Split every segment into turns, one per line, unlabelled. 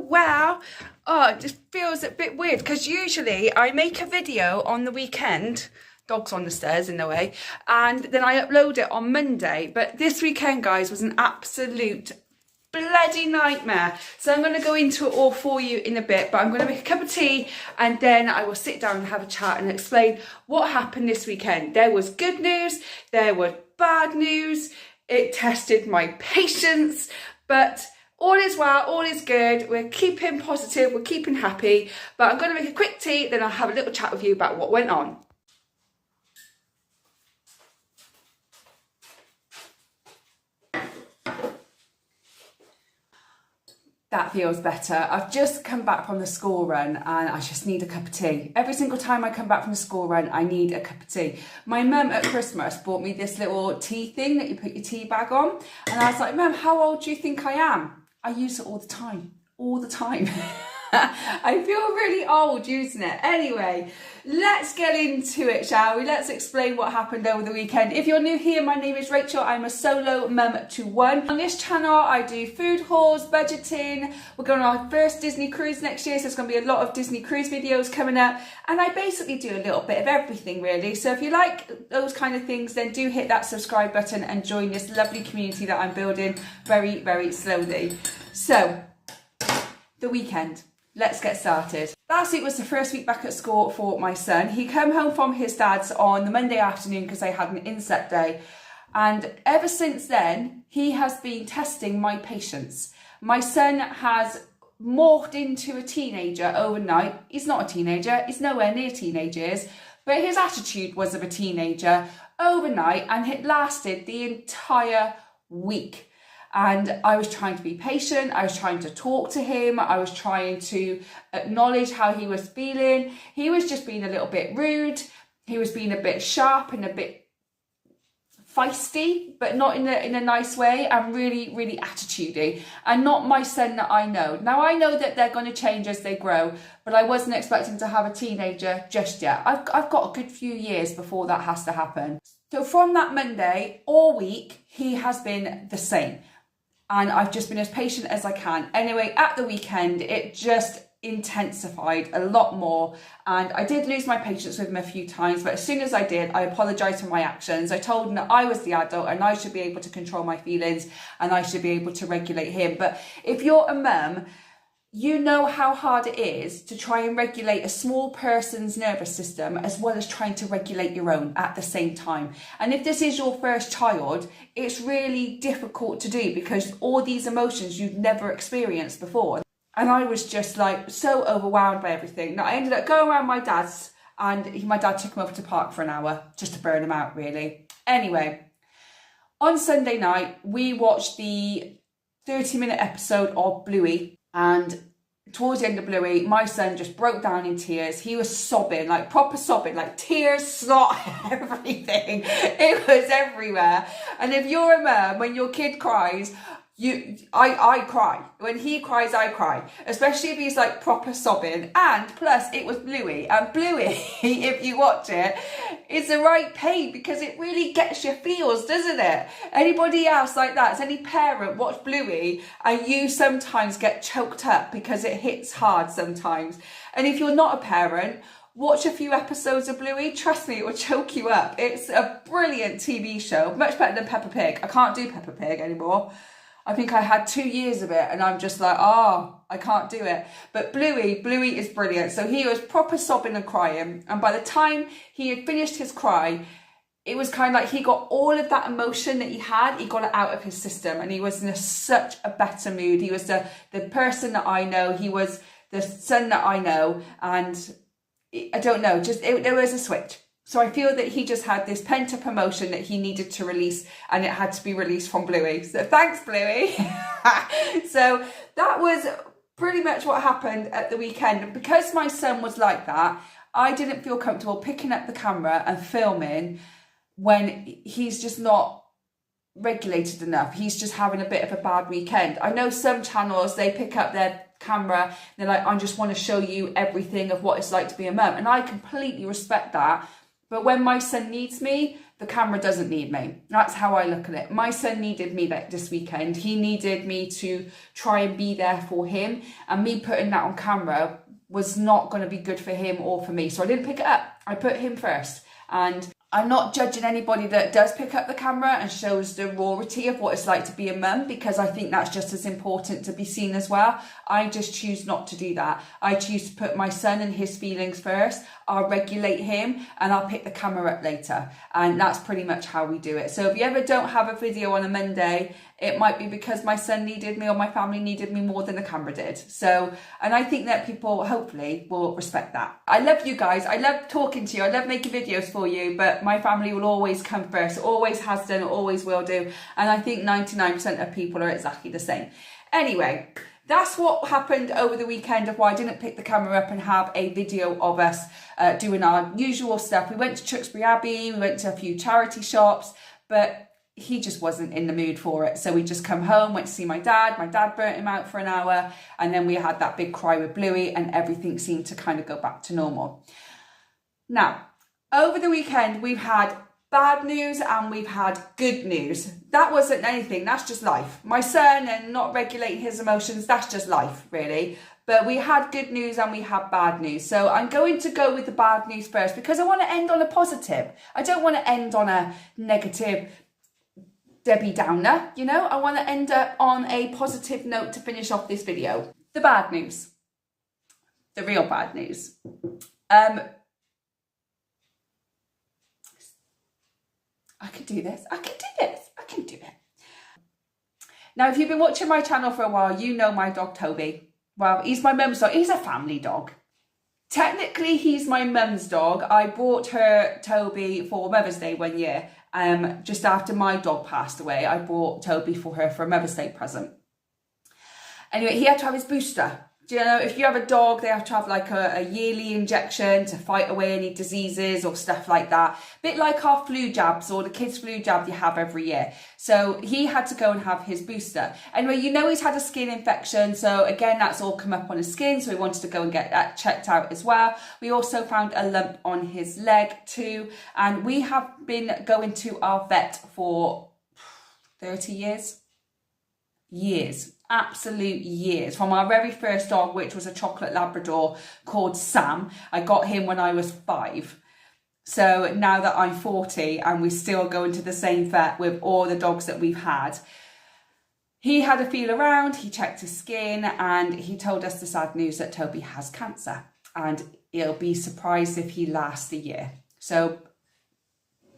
wow. Oh, it just feels a bit weird because usually I make a video on the weekend, dog's on the stairs in the way, and then I upload it on Monday. But this weekend, guys, was an absolute bloody nightmare. So I'm going to go into it all for you in a bit, but I'm going to make a cup of tea and then I will sit down and have a chat and explain what happened this weekend. There was good news, there was bad news, it tested my patience, but all is well, all is good. We're keeping positive, we're keeping happy, but I'm going to make a quick tea, then I'll have a little chat with you about what went on. That feels better. I've just come back from the school run and I just need a cup of tea. Every single time I come back from the school run, I need a cup of tea. My mum at Christmas bought me this little tea thing that you put your tea bag on. And I was like, Mum, how old do you think I am? I use it all the time, all the time. I feel really old using it. Anyway, let's get into it, shall we? Let's explain what happened over the weekend. If you're new here, my name is Rachel. I'm a solo mum to one. On this channel, I do food hauls, budgeting. We're going on our first Disney cruise next year, so there's going to be a lot of Disney cruise videos coming up. And I basically do a little bit of everything, really. So if you like those kind of things, then do hit that subscribe button and join this lovely community that I'm building very, very slowly. So, the weekend. Let's get started. Last week was the first week back at school for my son. He came home from his dad's on the Monday afternoon because they had an inset day. And ever since then, he has been testing my patience. My son has morphed into a teenager overnight. He's not a teenager, he's nowhere near teenagers, but his attitude was of a teenager overnight, and it lasted the entire week. And I was trying to be patient, I was trying to talk to him, I was trying to acknowledge how he was feeling. He was just being a little bit rude, he was being a bit sharp and a bit feisty, but not in a nice way, and really, really attitudey. And not my son that I know. Now I know that they're going to change as they grow, but I wasn't expecting to have a teenager just yet. I've got a good few years before that has to happen. So from that Monday, all week, he has been the same. And I've just been as patient as I can. Anyway, at the weekend, it just intensified a lot more. And I did lose my patience with him a few times, but as soon as I did, I apologised for my actions. I told him that I was the adult and I should be able to control my feelings and I should be able to regulate him. But if you're a mum, you know how hard it is to try and regulate a small person's nervous system as well as trying to regulate your own at the same time. And if this is your first child, it's really difficult to do because all these emotions you've never experienced before. And I was just like so overwhelmed by everything that I ended up going around my dad's, and my dad took him over to the park for an hour just to burn him out, really. Anyway, on Sunday night, we watched the 30-minute episode of Bluey. And towards the end of Bluey, my son just broke down in tears. He was sobbing, like proper sobbing, like tears, snot, everything. It was everywhere. And if you're a mum, when your kid cries, I cry. When he cries, I cry. Especially if he's like proper sobbing. And plus, it was Bluey. And Bluey, if you watch it, is the right pain because it really gets your feels, doesn't it? Anybody else like that? Has any parent watch Bluey and you sometimes get choked up because it hits hard sometimes? And if you're not a parent, watch a few episodes of Bluey. Trust me, it will choke you up. It's a brilliant TV show. Much better than Peppa Pig. I can't do Peppa Pig anymore. I think I had 2 years of it and I'm just like, I can't do it. But Bluey is brilliant. So he was proper sobbing and crying. And by the time he had finished his cry, it was kind of like he got all of that emotion that he had, he got it out of his system. And he was in such a better mood. He was the person that I know. He was the son that I know. And I don't know, there was a switch. So I feel that he just had this pent-up emotion that he needed to release, and it had to be released from Bluey. So thanks, Bluey. So that was pretty much what happened at the weekend. And because my son was like that, I didn't feel comfortable picking up the camera and filming when he's just not regulated enough. He's just having a bit of a bad weekend. I know some channels, they pick up their camera and they're like, I just want to show you everything of what it's like to be a mum. And I completely respect that. But when my son needs me, the camera doesn't need me. That's how I look at it. My son needed me this weekend. He needed me to try and be there for him, and me putting that on camera was not going to be good for him or for me. So I didn't pick it up. I put him first. And I'm not judging anybody that does pick up the camera and shows the rawity of what it's like to be a mum, because I think that's just as important to be seen as well. I just choose not to do that. I choose to put my son and his feelings first. I'll regulate him and I'll pick the camera up later. And that's pretty much how we do it. So if you ever don't have a video on a Monday, it might be because my son needed me or my family needed me more than the camera did. So, and I think that people hopefully will respect that. I love you guys. I love talking to you. I love making videos for you, but my family will always come first. It always has done, it always will do. And I think 99% of people are exactly the same. Anyway, that's what happened over the weekend of why I didn't pick the camera up and have a video of us doing our usual stuff. We went to Tewkesbury Abbey, we went to a few charity shops, but he just wasn't in the mood for it. So we just come home, went to see my dad. My dad burnt him out for an hour, and then we had that big cry with Bluey, and everything seemed to kind of go back to normal. Now, over the weekend, we've had bad news and we've had good news. That wasn't anything, that's just life. My son and not regulating his emotions, that's just life, really. But we had good news and we had bad news. So I'm going to go with the bad news first, because I want to end on a positive. I don't want to end on a negative Debbie Downer, you know. I want to end up on a positive note to finish off this video. The bad news. The real bad news. I can do this. I can do this. I can do it. Now, if you've been watching my channel for a while, you know my dog Toby. Well, he's my mum's dog. He's a family dog. Technically, he's my mum's dog. I bought her Toby for Mother's Day one year. Just after my dog passed away, I bought Toby for her for a Mother's Day present. Anyway, he had to have his booster. Do you know, if you have a dog, they have to have like a yearly injection to fight away any diseases or stuff like that. A bit like our flu jabs or the kids' flu jab you have every year. So he had to go and have his booster. Anyway, you know he's had a skin infection. So again, that's all come up on his skin. So we wanted to go and get that checked out as well. We also found a lump on his leg too. And we have been going to our vet for 30 years. Absolute years. From our very first dog, which was a chocolate Labrador called Sam. I got him when I was 5. So now that I'm 40 and we're still going to the same vet with all the dogs that we've had, he had a feel around, he checked his skin, and he told us the sad news that Toby has cancer, and he'll be surprised if he lasts a year. So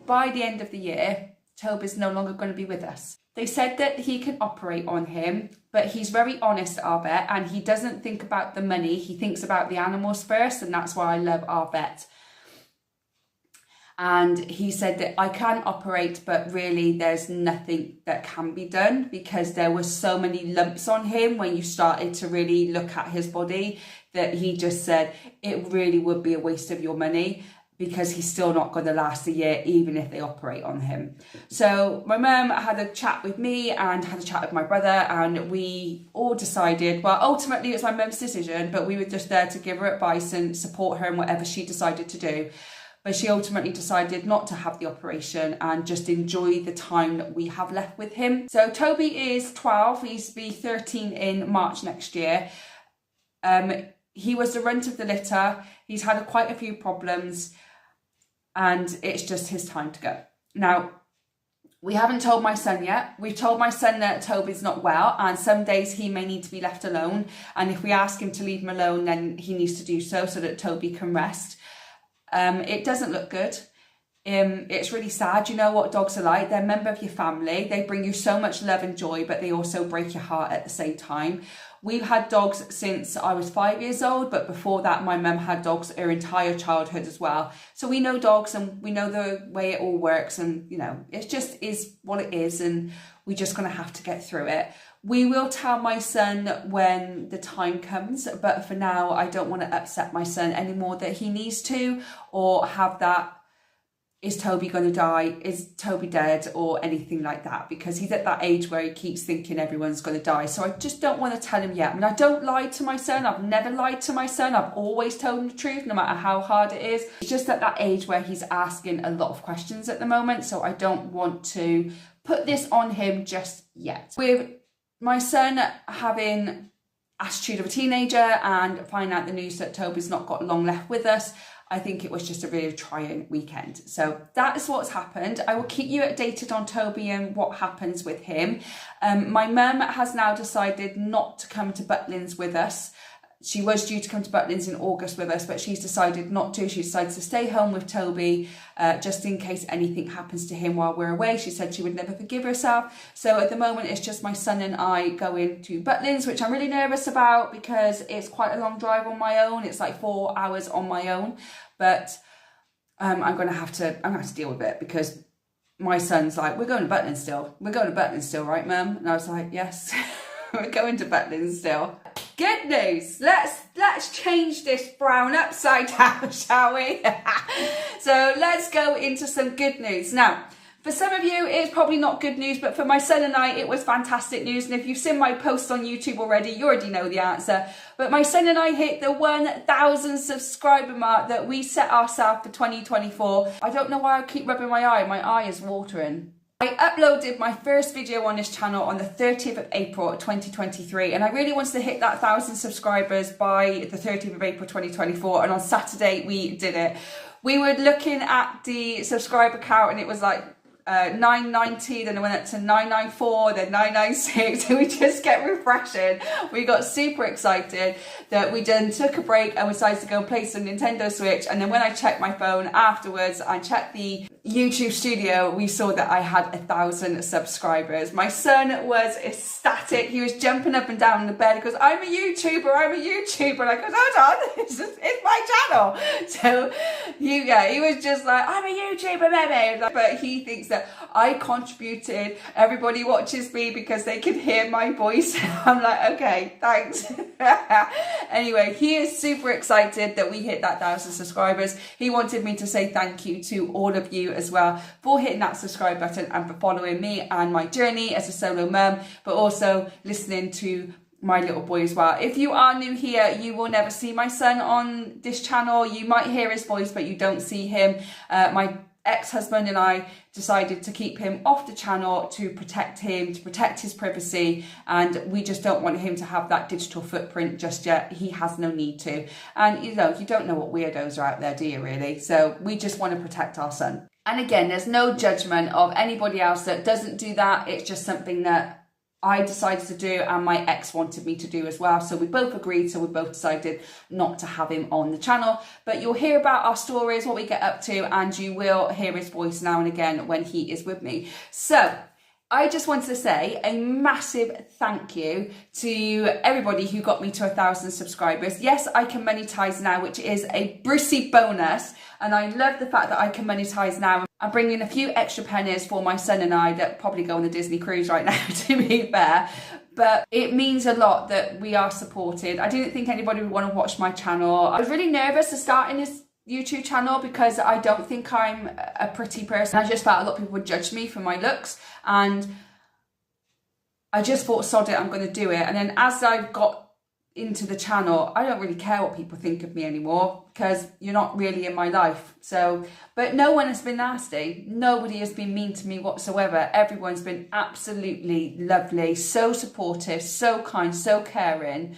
by the end of the year, Toby's no longer going to be with us. They said that he can operate on him, but he's very honest, our vet, and he doesn't think about the money. He thinks about the animals first, and that's why I love our vet. And he said that I can operate, but really there's nothing that can be done, because there were so many lumps on him when you started to really look at his body, that he just said it really would be a waste of your money, because he's still not going to last a year, even if they operate on him. So my mum had a chat with me and had a chat with my brother, and we all decided, well, ultimately it's my mum's decision, but we were just there to give her advice and support her in whatever she decided to do. But she ultimately decided not to have the operation and just enjoy the time that we have left with him. So Toby is 12, he's be 13 in March next year. He was the runt of the litter. He's had quite a few problems, and it's just his time to go. Now, we haven't told my son yet. We've told my son that Toby's not well, and some days he may need to be left alone. And if we ask him to leave him alone, then he needs to do so that Toby can rest. It doesn't look good. It's really sad. You know what dogs are like. They're a member of your family. They bring you so much love and joy, but they also break your heart at the same time. We've had dogs since I was 5 years old, but before that, my mum had dogs her entire childhood as well. So we know dogs and we know the way it all works, and, you know, it just is what it is, and we're just going to have to get through it. We will tell my son when the time comes, but for now, I don't want to upset my son any more than he needs to, or have that is Toby going to die? Is Toby dead? Or anything like that, because he's at that age where he keeps thinking everyone's going to die. So I just don't want to tell him yet. I mean, I don't lie to my son. I've never lied to my son. I've always told him the truth, no matter how hard it is. It's just at that age where he's asking a lot of questions at the moment. So I don't want to put this on him just yet. With my son having attitude of a teenager and finding out the news that Toby's not got long left with us, I think it was just a really trying weekend. So that is what's happened. I will keep you updated on Toby and what happens with him. My mum has now decided not to come to Butlins with us. She was due to come to Butlins in August with us, but she's decided not to. She decided to stay home with Toby just in case anything happens to him while we're away. She said she would never forgive herself. So at the moment, it's just my son and I going to Butlins, which I'm really nervous about because it's quite a long drive on my own. It's like 4 hours on my own, but I'm going to have to deal with it because my son's like, we're going to Butlins still. We're going to Butlins still, right, Mum? And I was like, yes, we're going to Butlins still. Good news. Let's change this frown upside down, shall we? So let's go into some good news. Now, for some of you, it's probably not good news, but for my son and I, it was fantastic news. And if you've seen my post on YouTube already, you already know the answer. But my son and I hit the 1,000 subscriber mark that we set ourselves for 2024. I don't know why I keep rubbing my eye. My eye is watering. I uploaded my first video on this channel on the 30th of April 2023, and I really wanted to hit that 1,000 subscribers by the 30th of April 2024, and on Saturday we did it. We were looking at the subscriber count and it was like 990, then it went up to 994, then 996, and we just kept refreshing. We got super excited that we then took a break and we decided to go play some Nintendo Switch. And then when I checked my phone afterwards, I checked the YouTube studio, we saw that I had 1,000 subscribers. My son was ecstatic. He was jumping up and down in the bed. He goes, I'm a YouTuber, I'm a YouTuber. And I goes, hold on, it's my channel. So he was just like, I'm a YouTuber, baby. But he thinks that I contributed, everybody watches me because they can hear my voice. I'm like, okay, thanks. Anyway, he is super excited that we hit that 1,000 subscribers. He wanted me to say thank you to all of you as well for hitting that subscribe button and for following me and my journey as a solo mum, but also listening to my little boy as well. If you are new here, you will never see my son on this channel. You might hear his voice, but you don't see him. My ex-husband and I decided to keep him off the channel to protect him, to protect his privacy, and we just don't want him to have that digital footprint just yet. He has no need to. And you know, you don't know what weirdos are out there, do you really? So we just want to protect our son. And again, there's no judgment of anybody else that doesn't do that. It's just something that I decided to do and my ex wanted me to do as well. So we both agreed, so we both decided not to have him on the channel. But you'll hear about our stories, what we get up to, and you will hear his voice now and again when he is with me. So I just wanted to say a massive thank you to everybody who got me to 1,000 subscribers. Yes, I can monetize now, which is a Brucey bonus. And I love the fact that I can monetize now. I'm bringing a few extra pennies for my son and I that probably go on the Disney cruise right now, to be fair. But it means a lot that we are supported. I didn't think anybody would want to watch my channel. I was really nervous to start in this YouTube channel because I don't think I'm a pretty person. I just felt a lot of people would judge me for my looks, and I just thought, sod it, I'm going to do it. And then as I got into the channel, I don't really care what people think of me anymore because you're not really in my life. So, but no one has been nasty. Nobody has been mean to me whatsoever. Everyone's been absolutely lovely, so supportive, so kind, so caring,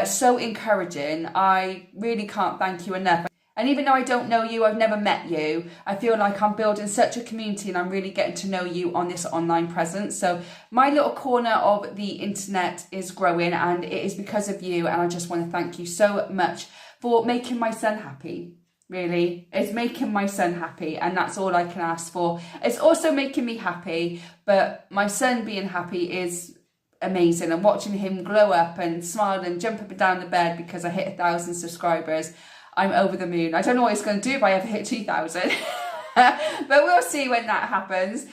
so encouraging. I really can't thank you enough. And even though I don't know you, I've never met you, I feel like I'm building such a community and I'm really getting to know you on this online presence. So my little corner of the internet is growing, and it is because of you. And I just want to thank you so much for making my son happy. Really, it's making my son happy, and that's all I can ask for. It's also making me happy, but my son being happy is amazing, and watching him glow up and smile and jump up and down the bed because I hit 1,000 subscribers. I'm over the moon. I don't know what it's going to do if I ever hit 2,000, but we'll see when that happens.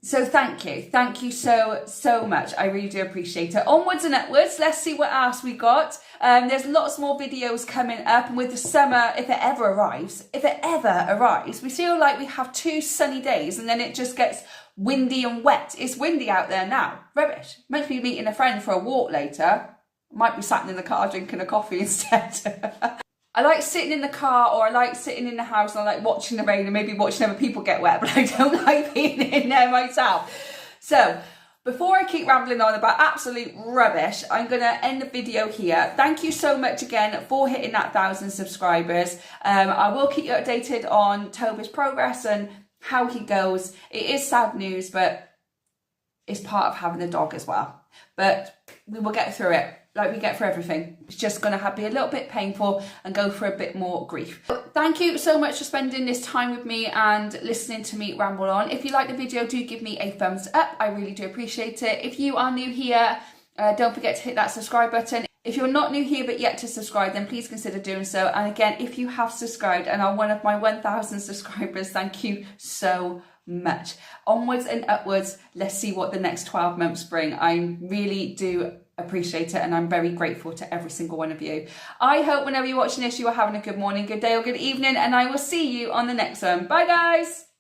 So thank you so much. I really do appreciate it. Onwards and upwards. Let's see what else we got. There's lots more videos coming up, and with the summer, if it ever arrives, we feel like we have 2 sunny days and then it just gets windy and wet. It's windy out there now. Rubbish. Meant to be meeting a friend for a walk later. Might be sat in the car drinking a coffee instead. I like sitting in the car, or I like sitting in the house and I like watching the rain and maybe watching other people get wet, but I don't like being in there myself. So, before I keep rambling on about absolute rubbish, I'm going to end the video here. Thank you so much again for hitting that 1,000 subscribers. I will keep you updated on Toby's progress and how he goes. It is sad news, but it's part of having a dog as well. But we will get through it like we get for everything. It's just going to be a little bit painful and go for a bit more grief. Thank you so much for spending this time with me and listening to me ramble on. If you like the video, do give me a thumbs up. I really do appreciate it. If you are new here, don't forget to hit that subscribe button. If you're not new here but yet to subscribe, then please consider doing so. And again, if you have subscribed and are one of my 1,000 subscribers, thank you so much. Onwards and upwards. Let's see what the next 12 months bring. I really do appreciate it, and I'm very grateful to every single one of you. I hope whenever you're watching this, you are having a good morning, good day, or good evening, and I will see you on the next one. Bye, guys.